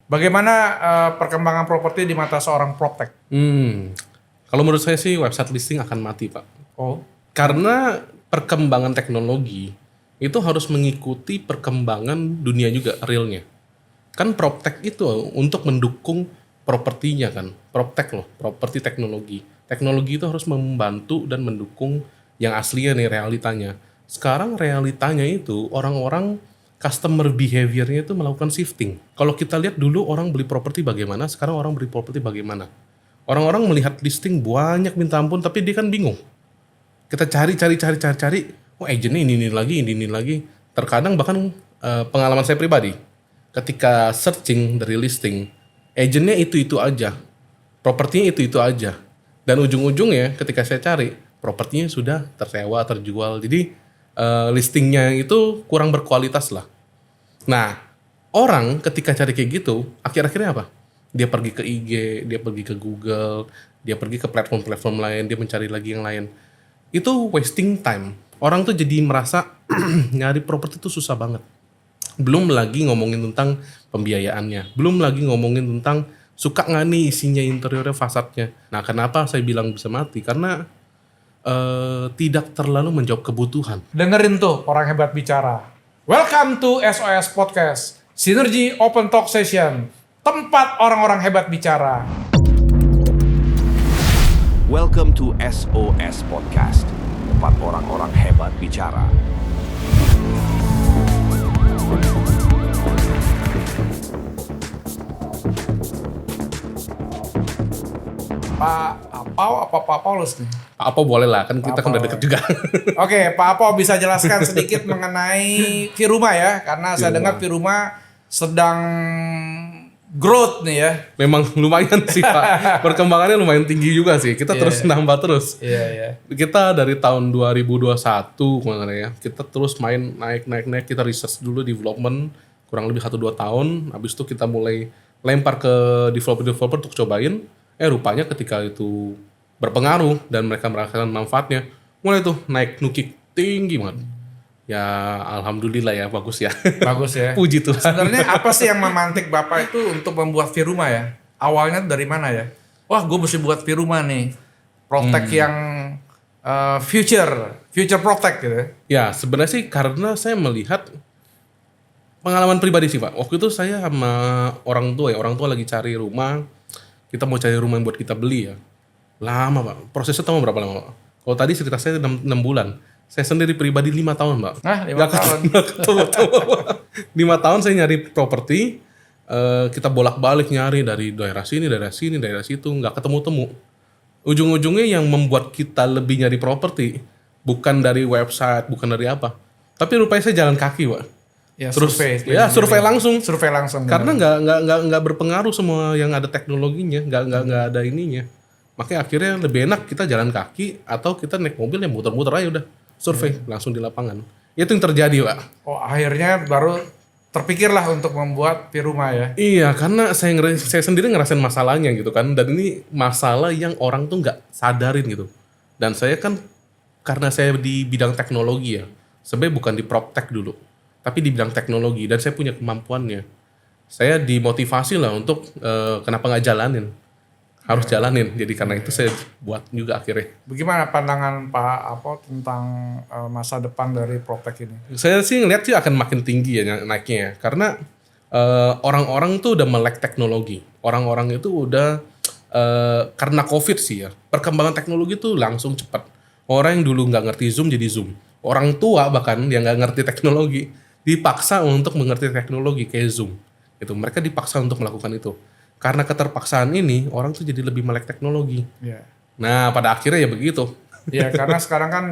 Bagaimana perkembangan properti di mata seorang proptech? Kalau menurut saya sih website listing akan mati, Pak. Oh, Karena perkembangan teknologi itu harus mengikuti perkembangan dunia juga realnya. Kan PropTech itu untuk mendukung propertinya kan. PropTech loh, properti teknologi. Teknologi itu harus membantu dan mendukung yang aslinya nih realitanya. Sekarang realitanya itu orang-orang customer behavior-nya itu melakukan shifting. Kalau kita lihat dulu orang beli properti bagaimana, sekarang orang beli properti bagaimana. Orang-orang melihat listing banyak minta ampun tapi dia kan bingung. Kita cari, oh agentnya ini lagi. Terkadang bahkan pengalaman saya pribadi, ketika searching dari listing, agentnya itu aja, propertinya itu aja, dan ujung-ujungnya ketika saya cari, propertinya sudah tersewa, terjual, jadi listingnya itu kurang berkualitas lah. Nah, orang ketika cari kayak gitu, akhir-akhirnya apa? Dia pergi ke IG, dia pergi ke Google, dia pergi ke platform-platform lain, dia mencari lagi yang lain. Itu wasting time. Orang tuh jadi merasa nyari properti itu susah banget. Belum lagi ngomongin tentang pembiayaannya. Belum lagi ngomongin tentang suka nggak nih isinya, interiornya, fasadnya. Nah, kenapa saya bilang bisa mati? Karena tidak terlalu menjawab kebutuhan. dengerin tuh orang hebat bicara. Welcome to SOS Podcast, Synergy Open Talk Session, tempat orang-orang hebat bicara. Welcome to SOS Podcast, tempat orang-orang hebat bicara. Pak Apau apa Pak Paulus nih? Apa boleh lah, kan kita kan udah deket juga. Oke, Pak Apau bisa jelaskan sedikit mengenai Firuma ya, karena saya dengar Firuma sedang growth nih ya. Memang lumayan sih Pak, perkembangannya lumayan tinggi juga sih. Kita terus nambah terus. Iya. Kita dari tahun 2021 kemarin ya, kita terus main naik. Kita research dulu development kurang lebih 1-2 tahun. Habis itu kita mulai lempar ke developer untuk cobain. Rupanya ketika itu berpengaruh dan mereka merasakan manfaatnya, mulai tuh naik nukik tinggi banget. Ya alhamdulillah ya, bagus ya. Bagus ya. Puji Tuhan. Sebenarnya apa sih yang memantik Bapak itu untuk membuat Firuma ya? Awalnya dari mana ya? Wah, gue mesti buat Firuma nih. Proptech yang future proptech gitu. Ya sebenarnya sih karena saya melihat pengalaman pribadi sih Pak. Waktu itu saya sama orang tua lagi cari rumah. Kita mau cari rumah yang buat kita beli ya. Lama Pak. Prosesnya tahu berapa lama Pak? Kalau tadi cerita saya 6 bulan. Saya sendiri pribadi 5 tahun Pak. Nah, 5 tahun. 5 tahun saya nyari properti. Kita bolak-balik nyari dari daerah sini, daerah situ. Nggak ketemu-temu. Ujung-ujungnya yang membuat kita lebih nyari properti. Bukan dari website, bukan dari apa. Tapi rupanya saya jalan kaki Pak. Ya, Terus survei langsung. Survei langsung. Karena nggak berpengaruh semua yang ada teknologinya, nggak ada ininya. Makanya akhirnya lebih enak kita jalan kaki atau kita naik mobil yang muter-muter aja udah survei langsung di lapangan. Itu yang terjadi Pak. Oh, akhirnya baru terpikirlah untuk membuat Firuma ya. Iya, karena saya sendiri ngerasain masalahnya gitu kan, dan ini masalah yang orang tuh nggak sadarin gitu. Dan saya kan karena saya di bidang teknologi ya, sebenarnya bukan di PropTech dulu. Tapi di bidang teknologi dan saya punya kemampuannya. Saya dimotivasi lah untuk kenapa nggak jalanin. Harus jalanin. Jadi karena itu saya buat juga akhirnya. Bagaimana pandangan Pak Apo tentang masa depan dari PropTech ini? Saya sih ngeliat sih akan makin tinggi ya naiknya ya. Karena orang-orang tuh udah melek teknologi. Orang-orang itu udah karena COVID sih ya. Perkembangan teknologi tuh langsung cepat. Orang yang dulu nggak ngerti Zoom jadi Zoom. Orang tua bahkan yang nggak ngerti teknologi dipaksa untuk mengerti teknologi kayak Zoom. Gitu. Mereka dipaksa untuk melakukan itu. Karena keterpaksaan ini orang tuh jadi lebih melek teknologi. Iya. Nah pada akhirnya ya begitu. Iya, karena sekarang kan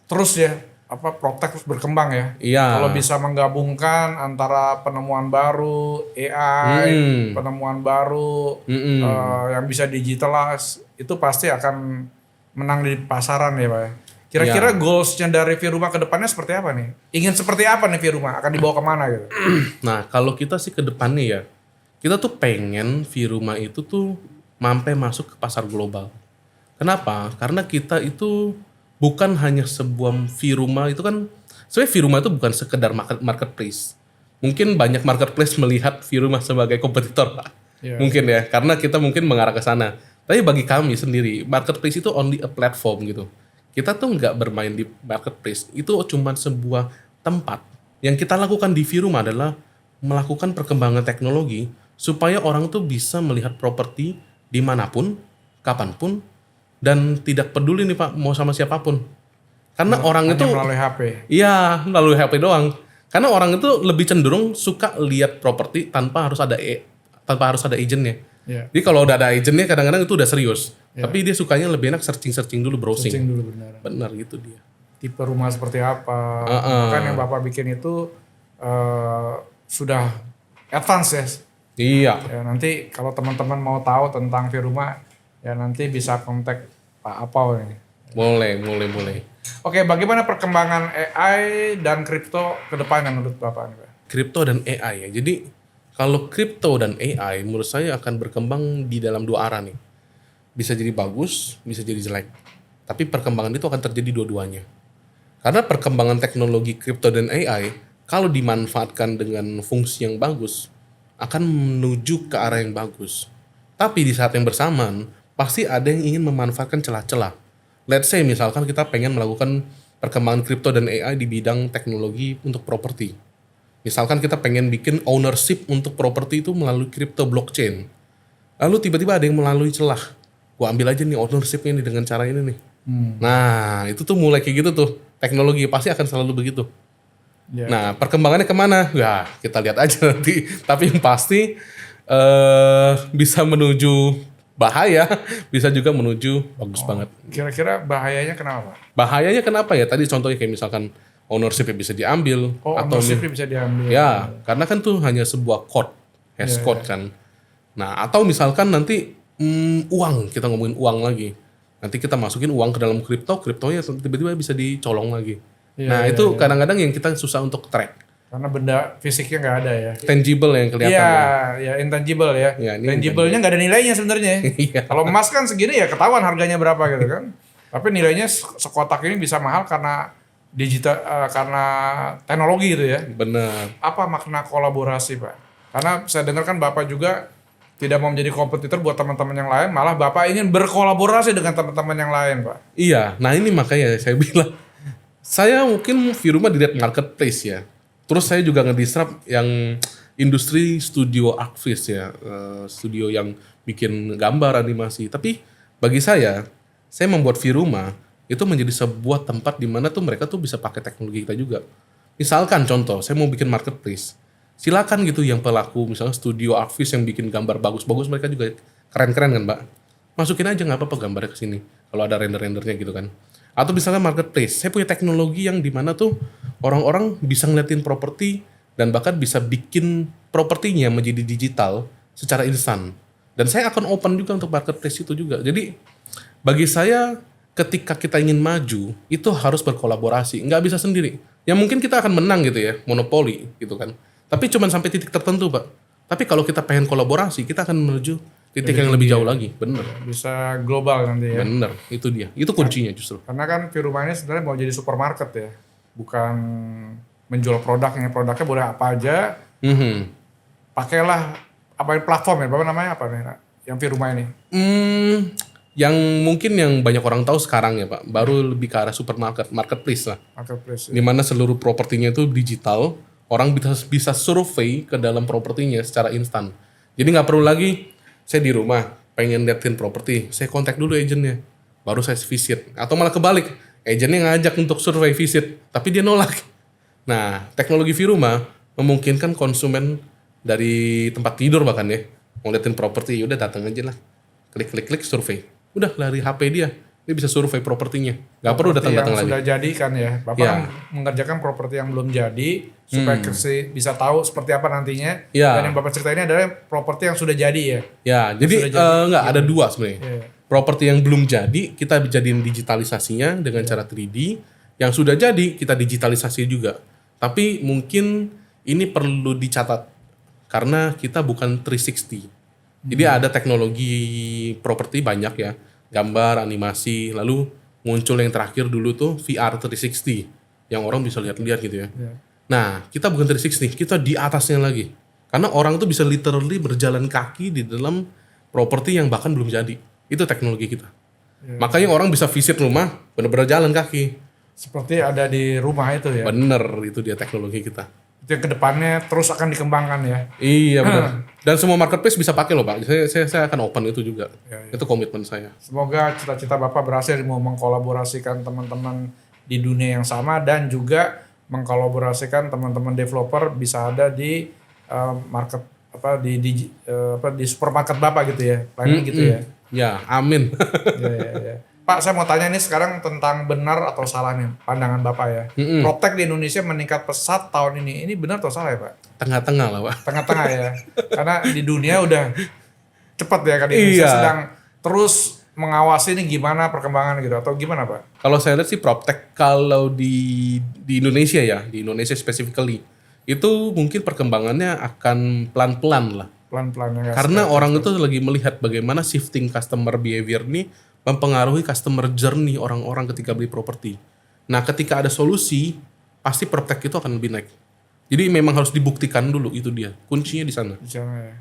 terus ya PropTech terus berkembang ya. Iya. Kalau bisa menggabungkan antara penemuan baru, AI, penemuan baru yang bisa digitalize, itu pasti akan menang di pasaran ya Pak. Kira-kira goalsnya dari Firuma ke depannya seperti apa nih? Ingin seperti apa nih Firuma? Akan dibawa kemana gitu? Nah kalau kita sih ke depannya ya, kita tuh pengen Firuma itu tuh mampai masuk ke pasar global. Kenapa? Karena kita itu bukan hanya sebuah Firuma itu kan, sebenarnya Firuma itu bukan sekedar marketplace. mungkin banyak marketplace melihat Firuma sebagai kompetitor, Pak. Mungkin ya, karena kita mungkin mengarah ke sana. Tapi bagi kami sendiri, marketplace itu only a platform gitu. Kita tuh nggak bermain di marketplace, itu cuma sebuah tempat. Yang kita lakukan di Firuma adalah melakukan perkembangan teknologi supaya orang tuh bisa melihat properti dimanapun, kapanpun, dan tidak peduli nih Pak, mau sama siapapun. Karena orang Hanya itu melalui HP. iya, melalui HP doang. Karena orang itu lebih cenderung suka lihat properti tanpa harus ada agentnya. Iya. Jadi kalau udah ada agentnya kadang-kadang itu udah serius. Tapi dia sukanya lebih enak searching dulu, browsing. Searching dulu benar. Benar gitu dia. Tipe rumah seperti apa. Bahkan yang Bapak bikin itu sudah advance ya. Iya. Ya, nanti kalau teman-teman mau tahu tentang Firuma, ya nanti bisa kontak Pak Apau ini. Boleh. Oke, bagaimana perkembangan AI dan kripto ke depannya menurut Bapak? Kripto dan AI ya. Jadi kalau kripto dan AI menurut saya akan berkembang di dalam dua arah nih. Bisa jadi bagus, bisa jadi jelek. Tapi perkembangan itu akan terjadi dua-duanya. Karena perkembangan teknologi kripto dan AI kalau dimanfaatkan dengan fungsi yang bagus akan menuju ke arah yang bagus. Tapi di saat yang bersamaan pasti ada yang ingin memanfaatkan celah-celah. Let's say misalkan kita pengen melakukan perkembangan kripto dan AI di bidang teknologi untuk properti. Misalkan kita pengen bikin ownership untuk properti itu melalui kripto blockchain. Lalu tiba-tiba ada yang melalui celah. Gua ambil aja nih ownership-nya nih dengan cara ini nih. Nah, itu tuh mulai kayak gitu tuh. Teknologi pasti akan selalu begitu. Ya. Nah, perkembangannya kemana? Ya, kita lihat aja nanti. Tapi yang pasti bisa menuju bahaya, bisa juga menuju bagus banget. Kira-kira bahayanya kenapa? Bahayanya kenapa ya? Tadi contohnya kayak misalkan ownership-nya bisa diambil. Atau Ownership bisa diambil. ya, karena kan tuh hanya sebuah code, hash code kan. Nah, atau misalkan nanti uang, kita ngomongin uang lagi. Nanti kita masukin uang ke dalam kriptonya tiba-tiba bisa dicolong lagi. Nah, itu kadang-kadang yang kita susah untuk track. Karena benda fisiknya nggak ada ya. Tangible yang kelihatan. Iya, ya. ya intangible ya. Ya, ini Tangible-nya nggak ada nilainya sebenarnya. Iya. Kalau emas kan segini ya ketahuan harganya berapa gitu kan. Tapi nilainya sekotak ini bisa mahal karena digital, karena teknologi gitu ya. Benar. Apa makna kolaborasi Pak? Karena saya dengar kan Bapak juga tidak mau menjadi kompetitor buat teman-teman yang lain, malah Bapak ingin berkolaborasi dengan teman-teman yang lain Pak. Iya, nah ini makanya saya bilang, saya mungkin Firuma dilihat marketplace ya. Terus saya juga ngedisrupt yang industri studio artist ya, studio yang bikin gambar animasi. Tapi bagi saya membuat Firuma itu menjadi sebuah tempat di mana tuh mereka tuh bisa pakai teknologi kita juga. Misalkan contoh, saya mau bikin marketplace. Silakan gitu yang pelaku misalnya studio artist yang bikin gambar bagus-bagus, mereka juga keren-keren kan Mbak. Masukin aja nggak apa-apa gambarnya ke sini. Kalau ada render-rendernya gitu kan. Atau misalnya marketplace, saya punya teknologi yang dimana tuh orang-orang bisa ngeliatin properti dan bahkan bisa bikin propertinya menjadi digital secara instan. Dan saya akan open juga untuk marketplace itu juga. Jadi bagi saya ketika kita ingin maju itu harus berkolaborasi, nggak bisa sendiri. Ya mungkin kita akan menang gitu ya, monopoli gitu kan. Tapi cuma sampai titik tertentu Pak. Tapi kalau kita pengen kolaborasi, kita akan menuju titik yang lebih jauh lagi, bener. Bisa global nanti ya. Bener, itu dia. Itu kuncinya justru. Karena kan Firuma ini sebenarnya mau jadi supermarket ya. Bukan menjual produknya boleh apa aja. Pakailah apa platform ya, apa namanya apa nih? Yang Firuma ini. Yang mungkin yang banyak orang tahu sekarang ya Pak, baru lebih ke arah supermarket, marketplace lah. Marketplace. Di mana seluruh propertinya itu digital, orang bisa survei ke dalam propertinya secara instan. Jadi nggak perlu lagi saya di rumah pengen liatin properti, saya kontak dulu agentnya, baru saya visit. Atau malah kebalik, agentnya ngajak untuk survei visit, tapi dia nolak. Nah, teknologi Firuma memungkinkan konsumen dari tempat tidur bahkan ya, mau liatin properti, udah datang aja lah, klik survei, udah dari HP dia bisa survei propertinya, nggak perlu datang-datang lagi. Sudah jadi kan ya, Bapak kan mengerjakan properti yang belum jadi supaya bisa tahu seperti apa nantinya. Dan yang Bapak cerita ini adalah properti yang sudah jadi ya. Ya, jadi nggak ada dua sebenarnya. Properti yang belum jadi kita jadiin digitalisasinya dengan cara 3D, yang sudah jadi kita digitalisasi juga. Tapi mungkin ini perlu dicatat karena kita bukan 360. Jadi ada teknologi properti banyak ya. Gambar, animasi, lalu muncul yang terakhir dulu tuh VR 360 yang orang bisa lihat-lihat gitu ya. Nah, kita bukan 360, kita di atasnya lagi. Karena orang tuh bisa literally berjalan kaki di dalam properti yang bahkan belum jadi. Itu teknologi kita. Makanya orang bisa visit rumah, bener-bener jalan kaki. Seperti ada di rumah itu ya. Bener, itu dia teknologi kita. Itu yang kedepannya terus akan dikembangkan ya. Iya benar. Dan semua marketplace bisa pakai loh Pak. Saya akan open itu juga. Ya. Itu komitmen saya. Semoga cita-cita Bapak berhasil mau mengkolaborasikan teman-teman di dunia yang sama dan juga mengkolaborasikan teman-teman developer bisa ada di market di supermarket Bapak gitu ya. Planning gitu ya. Ya, amin. Ya. Pak, saya mau tanya nih sekarang tentang benar atau salahnya pandangan Bapak ya. PropTech di Indonesia meningkat pesat tahun ini. Ini benar atau salah ya, Pak? Tengah-tengah lah Pak. Tengah-tengah ya. Karena di dunia udah cepat ya kan Indonesia sedang terus mengawasi ini gimana perkembangan gitu atau gimana, Pak? Kalau saya lihat sih PropTech kalau di Indonesia ya, di Indonesia specifically, itu mungkin perkembangannya akan pelan-pelan lah. Pelan-pelan ya. Karena orang itu lagi melihat bagaimana shifting customer behavior ini mempengaruhi customer journey orang-orang ketika beli properti. Nah, ketika ada solusi, pasti PropTech itu akan lebih naik. Jadi memang harus dibuktikan dulu, itu dia. Kuncinya di sana. Di sana ya.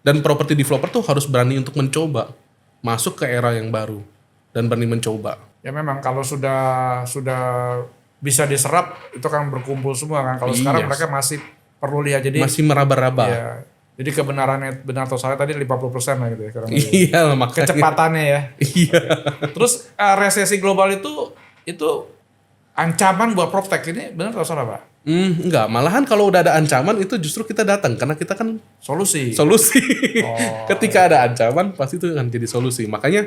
Dan property developer tuh harus berani untuk mencoba masuk ke era yang baru dan berani mencoba. Ya memang kalau sudah bisa diserap itu kan berkumpul semua kan. Kalau sekarang mereka masih perlu lihat jadi masih meraba-raba. Ya, jadi kebenarannya benar atau salah tadi 50% lah gitu ya. Iya, makanya. Kecepatannya ya. Iya. Terus resesi global itu ancaman buat PropTech ini benar atau salah, Pak? Enggak, malahan kalau udah ada ancaman itu justru kita datang karena kita kan solusi. Ketika ada ancaman pasti itu akan jadi solusi. Makanya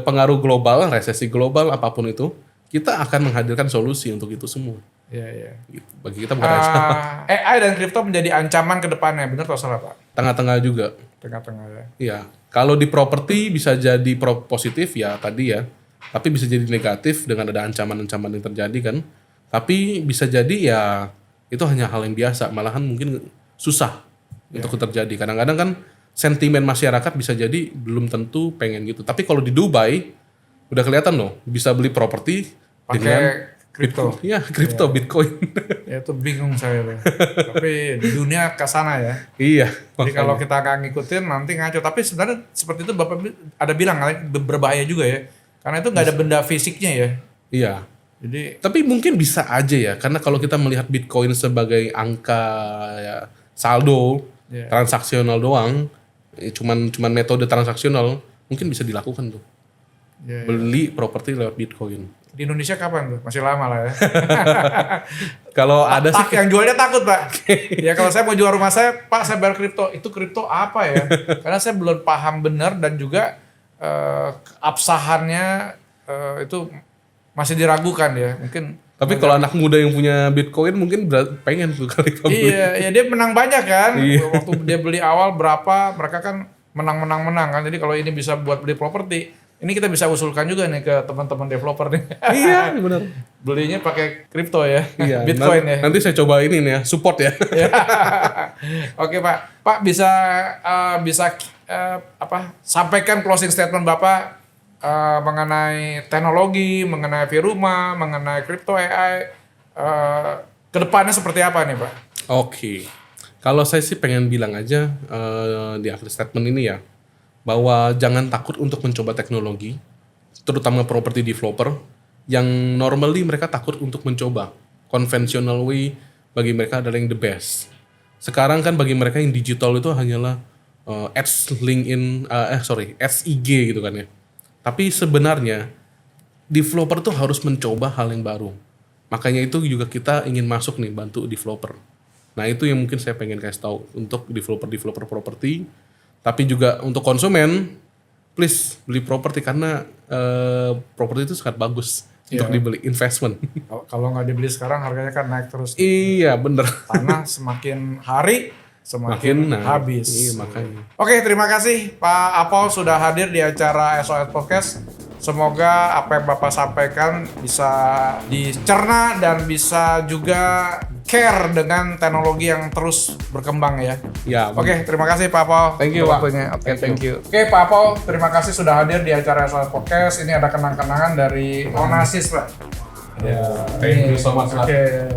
pengaruh global, resesi global apapun itu, kita akan menghadirkan solusi untuk itu semua. Iya. Gitu. Bagi kita bukan ancaman. AI dan kripto menjadi ancaman ke depannya, benar atau salah, Pak? Tengah-tengah juga. Tengah-tengah ya. Iya. Kalau di properti bisa jadi positif ya tadi ya. Tapi bisa jadi negatif dengan ada ancaman-ancaman yang terjadi kan. Tapi bisa jadi ya itu hanya hal yang biasa, malahan mungkin susah untuk terjadi. Kadang-kadang kan sentimen masyarakat bisa jadi belum tentu pengen gitu. Tapi kalau di Dubai udah kelihatan loh, bisa beli properti pakai kripto. Iya, kripto, Bitcoin. Ya itu bingung saya loh. Tapi di dunia ke sana ya. Iya. Jadi kalau kita nggak ngikutin nanti ngaco. Tapi sebenarnya seperti itu Bapak ada bilang berbahaya juga ya. Karena itu nggak ada benda fisiknya ya. Iya. Jadi tapi mungkin bisa aja ya, karena kalau kita melihat Bitcoin sebagai angka ya, saldo transaksional doang, cuman metode transaksional, mungkin bisa dilakukan tuh. Beli properti lewat Bitcoin. Di Indonesia kapan tuh? Masih lama lah ya. Kalau ada sih yang jualnya takut, Pak. Ya kalau saya mau jual rumah saya, Pak saya bayar kripto. Itu kripto apa ya? Karena saya belum paham benar dan juga keabsahannya itu masih diragukan ya, mungkin. Tapi kalau anak muda yang punya Bitcoin mungkin pengen tuh kali. Iya, dia menang banyak kan. Waktu dia beli awal berapa, mereka kan menang kan. Jadi kalau ini bisa buat beli properti, ini kita bisa usulkan juga nih ke teman-teman developer nih. Iya, benar. Belinya pakai kripto ya, iya, Bitcoin ya. Nanti saya coba ini nih ya, support ya. Oke Pak, bisa sampaikan closing statement Bapak. Mengenai teknologi, mengenai Viruma, mengenai crypto AI, kedepannya seperti apa nih Pak? Oke, kalau saya sih pengen bilang aja di akhir statement ini ya, bahwa jangan takut untuk mencoba teknologi, terutama property developer, yang normally mereka takut untuk mencoba. Conventional way bagi mereka adalah yang the best. Sekarang kan bagi mereka yang digital itu hanyalah ads LinkedIn, ads IG gitu kan ya. Tapi sebenarnya developer tuh harus mencoba hal yang baru. Makanya itu juga kita ingin masuk nih bantu developer. Nah itu yang mungkin saya pengen kasih tahu untuk developer properti. Tapi juga untuk konsumen, please beli properti karena properti itu sangat bagus untuk dibeli investment. Kalau nggak dibeli sekarang harganya kan naik terus. Iya bener. Tanah semakin hari semakin habis. Iya makanya. Oke, terima kasih Pak Apol sudah hadir di acara SOS Podcast. Semoga apa yang Bapak sampaikan bisa dicerna dan bisa juga care dengan teknologi yang terus berkembang ya. Ya. Oke, terima kasih Pak Apol. Thank you Pak. Oke, thank you. Oke Pak Apol, terima kasih sudah hadir di acara SOS Podcast. Ini ada kenang-kenangan dari Onassis Pak. Ya, thank you so much. Oke.